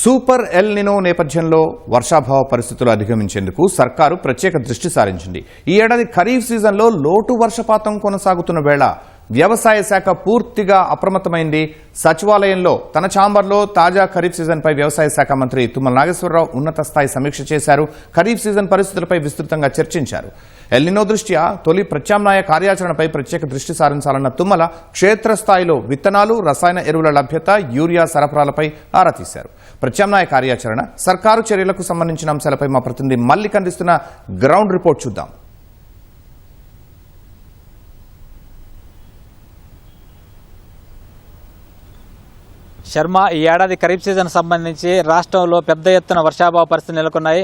Super El Nino నేపథ్యంలో వర్షాభావ పరిస్థితులు అధిగమించేందుకు సర్కారు ప్రత్యేక దృష్టి సారించింది. ఈ ఏడాది ఖరీఫ్ సీజన్లో లోటు వర్షపాతం కొనసాగుతున్న వేళ వ్యవసాయ శాఖ పూర్తిగా అప్రమత్తమైంది. సచివాలయంలో తన ఛాంబర్లో తాజా ఖరీఫ్ సీజన్పై వ్యవసాయ శాఖ మంత్రి తుమ్మల నాగేశ్వరరావు ఉన్నత స్థాయి సమీక్ష చేశారు. ఖరీఫ్ సీజన్ పరిస్థితులపై విస్తృతంగా చర్చించారు. ఎల్ నినో దృష్ట్యా తొలి ప్రత్యామ్నాయ కార్యాచరణపై ప్రత్యేక దృష్టి సారించాలన్న తుమ్మల క్షేత్రస్థాయిలో విత్తనాలు, రసాయన ఎరువుల లభ్యత, యూరియా సరఫరాలపై ఆరా తీశారు. ప్రత్యామ్నాయ కార్యాచరణ, సర్కారు చర్యలకు సంబంధించిన అంశాలపై మా ప్రతినిధి మల్లిక్ అందిస్తున్న గ్రౌండ్ రిపోర్ట్ చూద్దాం. శర్మ, ఈ ఏడాది ఖరీఫ్ సీజన్ సంబంధించి రాష్ట్రంలో పెద్ద ఎత్తున వర్షాభావ పరిస్థితులు నెలకొన్నాయి.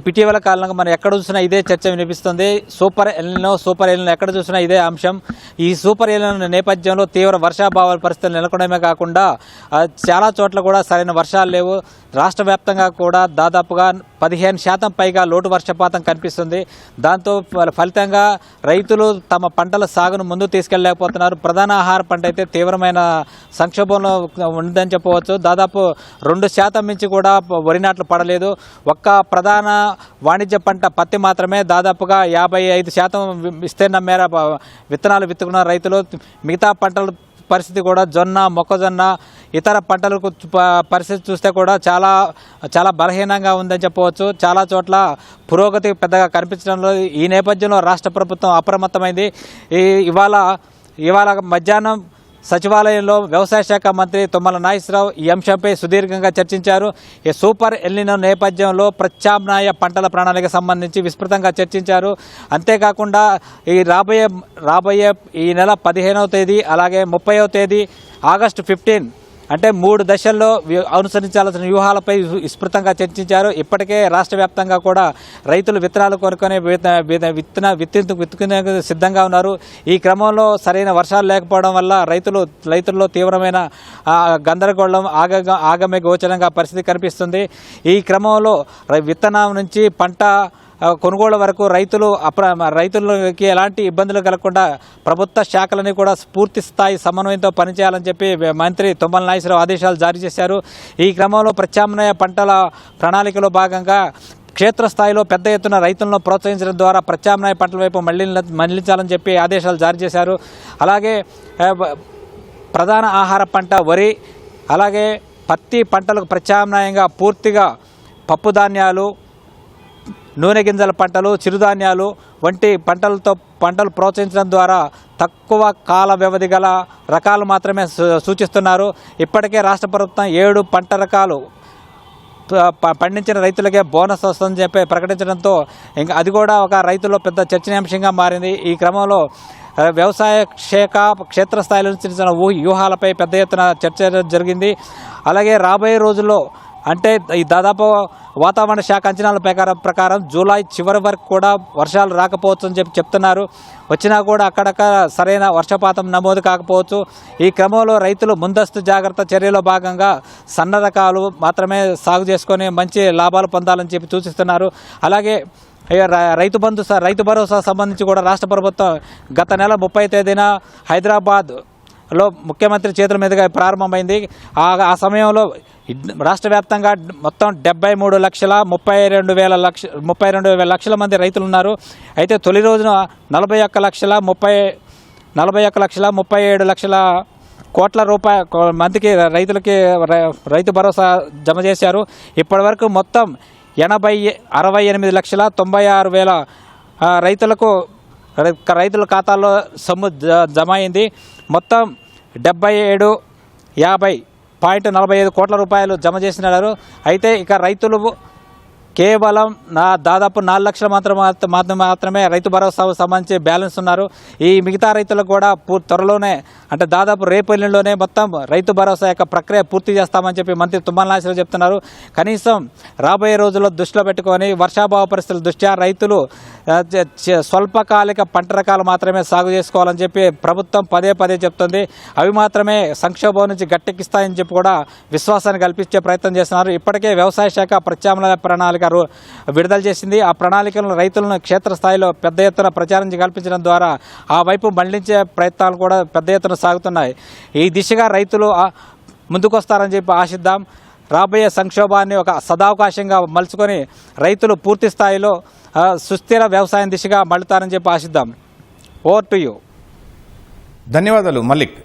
ఇటీవల కాలంలో మనం ఎక్కడ చూసినా ఇదే చర్చ వినిపిస్తుంది. సూపర్ ఎల్నినో ఎక్కడ చూసినా ఇదే అంశం. ఈ సూపర్ ఎల్నినో నేపథ్యంలో తీవ్ర వర్షాభావ పరిస్థితులు నెలకొనడమే కాకుండా చాలా చోట్ల కూడా సరైన వర్షాలు లేవు. రాష్ట్ర వ్యాప్తంగా కూడా దాదాపుగా 15% పైగా లోటు వర్షపాతం కనిపిస్తుంది. దాంతో ఫలితంగా రైతులు తమ పంటల సాగును ముందుకు తీసుకెళ్లలేకపోతున్నారు. ప్రధాన ఆహార పంట అయితే తీవ్రమైన సంక్షోభంలో ఉందని చెప్పవచ్చు. దాదాపు 2% మించి కూడా వరి నాట్లు పడలేదు. ఒక్క ప్రధాన వాణిజ్య పంట పత్తి మాత్రమే దాదాపుగా 55% విస్తీర్ణం మేర విత్తనాలు విత్తుకున్న రైతులు. మిగతా పంటల పరిస్థితి కూడా జొన్న, మొక్కజొన్న, ఇతర పంటలకు పరిస్థితి చూస్తే కూడా చాలా చాలా బలహీనంగా ఉందని చెప్పవచ్చు. చాలా చోట్ల పురోగతి పెద్దగా కనిపించడంలో ఈ నేపథ్యంలో రాష్ట్ర ప్రభుత్వం అప్రమత్తమైంది. ఇవాళ మధ్యాహ్నం సచివాలయంలో వ్యవసాయ శాఖ మంత్రి తుమ్మల నాగేశ్వరరావు ఈ అంశంపై సుదీర్ఘంగా చర్చించారు. ఈ సూపర్ ఎల్నినో నేపథ్యంలో ప్రత్యామ్నాయ పంటల ప్రణాళిక సంబంధించి విస్తృతంగా చర్చించారు. అంతేకాకుండా ఈ రాబోయే ఈ నెల 15వ తేదీ అలాగే 30వ తేదీ ఆగస్టు 15 అంటే 3 దశల్లో అనుసరించాల్సిన వ్యూహాలపై విస్తృతంగా చర్చించారు. ఇప్పటికే రాష్ట్ర వ్యాప్తంగా కూడా రైతులు విత్తనాలు కొనుక్కొని విత్తుకునే సిద్ధంగా ఉన్నారు. ఈ క్రమంలో సరైన వర్షాలు లేకపోవడం వల్ల రైతుల్లో తీవ్రమైన గందరగోళం, ఆగమే గోచరంగా పరిస్థితి కనిపిస్తుంది. ఈ క్రమంలో విత్తనం నుంచి పంట కొనుగోలు వరకు రైతులకి ఎలాంటి ఇబ్బందులు కలగకుండా ప్రభుత్వ శాఖలని కూడా పూర్తి స్థాయి సమన్వయంతో పనిచేయాలని చెప్పి మంత్రి తుమ్మల నాగేశ్వరరావు ఆదేశాలు జారీ చేశారు. ఈ క్రమంలో ప్రత్యామ్నాయ పంటల ప్రణాళికలో భాగంగా క్షేత్రస్థాయిలో పెద్ద ఎత్తున రైతులను ప్రోత్సహించడం ద్వారా ప్రత్యామ్నాయ పంటల వైపు మళ్లించాలని చెప్పి ఆదేశాలు జారీ చేశారు. అలాగే ప్రధాన ఆహార పంట వరి, అలాగే పత్తి పంటలకు ప్రత్యామ్నాయంగా పూర్తిగా పప్పు ధాన్యాలు, నూనె గింజల పంటలు, చిరుధాన్యాలు వంటి పంటలు ప్రోత్సహించడం ద్వారా తక్కువ కాల వ్యవధి గల రకాలు మాత్రమే సూచిస్తున్నారు. ఇప్పటికే రాష్ట్ర ప్రభుత్వం 7 పంట రకాలు పండించిన రైతులకే బోనస్ వస్తుందని చెప్పి ప్రకటించడంతో ఇంకా అది కూడా ఒక రైతుల్లో పెద్ద చర్చనీయాంశంగా మారింది. ఈ క్రమంలో వ్యవసాయ శాఖ క్షేత్రస్థాయిలో చిన్న వ్యూహాలపై పెద్ద ఎత్తున చర్చ జరిగింది. అలాగే రాబోయే రోజుల్లో అంటే ఈ దాదాపు వాతావరణ శాఖ అంచనాల ప్రకారం జూలై చివరి వరకు కూడా వర్షాలు రాకపోవచ్చు అని చెప్తున్నారు. వచ్చినా కూడా అక్కడక్కడ సరైన వర్షపాతం నమోదు కాకపోవచ్చు. ఈ క్రమంలో రైతులు ముందస్తు జాగ్రత్త చర్యలో భాగంగా సన్న రకాలు మాత్రమే సాగు చేసుకొని మంచి లాభాలు పొందాలని చెప్పి సూచిస్తున్నారు. అలాగే రైతు భరోసా సంబంధించి కూడా రాష్ట్ర ప్రభుత్వం గత నెల 30వ తేదీన హైదరాబాద్లో ముఖ్యమంత్రి చేతుల మీదుగా ప్రారంభమైంది. ఆ సమయంలో రాష్ట్ర వ్యాప్తంగా మొత్తం 73,32,000 లక్షల మంది రైతులు ఉన్నారు. అయితే తొలి రోజున 41,37,00,000 కోట్ల మందికి రైతులకి రైతు భరోసా జమ చేశారు. ఇప్పటి వరకు మొత్తం 68,96,96,000 రైతుల ఖాతాల్లో సొమ్ము జమ అయింది. మొత్తం 77,50,45 కోట్ల రూపాయలు జమ చేసినారు. అయితే ఇక రైతులు కేవలం దాదాపు 4 లక్షల మాత్రమే రైతు భరోసా సంబంధించి బ్యాలెన్స్ ఉన్నారు. ఈ మిగతా రైతులకు కూడా త్వరలోనే అంటే దాదాపు రేపు ఎల్లుండిలోనే మొత్తం రైతు భరోసా యొక్క ప్రక్రియ పూర్తి చేస్తామని చెప్పి మంత్రి తుమ్మల నాగేశ్వరరావు చెప్తున్నారు. కనీసం రాబోయే రోజుల్లో దృష్టిలో పెట్టుకొని వర్షాభావ పరిస్థితుల దృష్ట్యా రైతులు స్వల్పకాలిక పంట రకాలు మాత్రమే సాగు చేసుకోవాలని చెప్పి ప్రభుత్వం పదే చెప్తుంది. అవి మాత్రమే సంక్షోభం నుంచి గట్టెక్కిస్తాయని చెప్పి కూడా విశ్వాసాన్ని కల్పించే ప్రయత్నం చేస్తున్నారు. ఇప్పటికే వ్యవసాయ శాఖ ప్రత్యామ్నాయ ప్రణాళిక విడుదల చేసింది. ఆ ప్రణాళికలను రైతులను క్షేత్రస్థాయిలో పెద్ద ఎత్తున ప్రచారం కల్పించడం ద్వారా ఆ వైపు మళ్లించే ప్రయత్నాలు కూడా పెద్ద ఎత్తున సాగుతున్నాయి. ఈ దిశగా రైతులు ముందుకొస్తారని చెప్పి ఆశిద్దాం. రాబోయే సంక్షోభాన్ని ఒక సదావకాశంగా మలుచుకొని రైతులు పూర్తి స్థాయిలో సుస్థిర వ్యవసాయం దిశగా మళ్లుతారని చెప్పి ఆశిద్దాం. Over to you. ధన్యవాదాలు మల్లిక్.